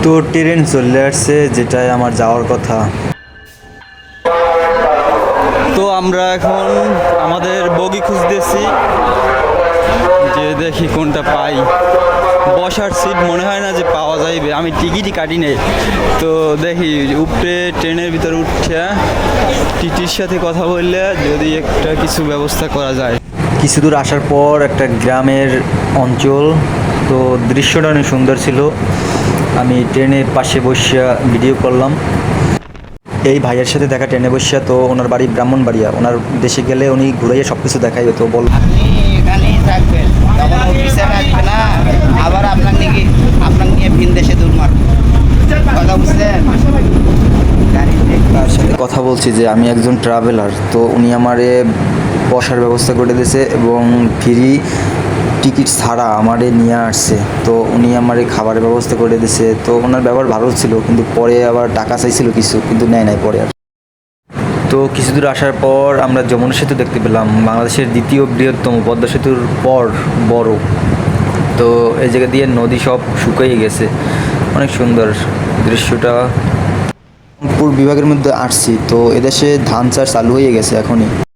তো ট্রেন চলে আসছে, যেটাই আমার যাওয়ার কথা। তো আমরা এখন আমাদের বগি খুঁজতেছি, যে দেখি কোনটা পাই। বসার সিট মনে হয় না যে পাওয়া যাইবে, আমি টিকিটই কাটি নেই। তো দেখি উপরে ট্রেনের ভিতরে উঠছে, টিটির সাথে কথা বললে যদি একটা কিছু ব্যবস্থা করা যায়। কিছু দূর আসার পর একটা গ্রামের অঞ্চল, তো দৃশ্যটা অনেক সুন্দর ছিল। আমি ট্রেনের পাশে বসিয়া ভিডিও করলাম। এই ভাইয়ের সাথে দেখা ট্রেনে বসিয়া, তো ওনার বাড়ি ব্রাহ্মণবাড়িয়া। ওনার দেশে গেলে উনি ঘুরাইয়া সব কিছু দেখাইবে। তো বল, আপনি এখানেই থাকবেন, তখন অফিসে আসবে না, আবার আপনার নিয়ে ভিন দেশে দূর মারবে। কথা বুঝলেন? তার সাথে কথা বলছি যে আমি একজন ট্রাভেলার, তো উনি আমারে বসার ব্যবস্থা করে দিয়েছে এবং ফ্রি টিকিট ছাড়া আমারে নিয়ে আসছে। তো উনি আমারে খাবারের ব্যবস্থা করে দিয়েছে। তো ওনার ব্যবহার ভালো ছিল, কিন্তু পরে আবার টাকা চাইছিল কিছু, কিন্তু নেয় নাই পরে আর। তো কিছু দূর আসার পর আমরা যমুনা সেতু দেখতে পেলাম, বাংলাদেশের দ্বিতীয় বৃহত্তম পদ্মা সেতুর পর বড়। তো এই জায়গা দিয়ে নদী সব শুকিয়ে গেছে, অনেক সুন্দর দৃশ্যটা। রংপুর বিভাগের মধ্যে আসছি, তো এদেশে ধান চাষ চালু হয়ে গেছে এখনই।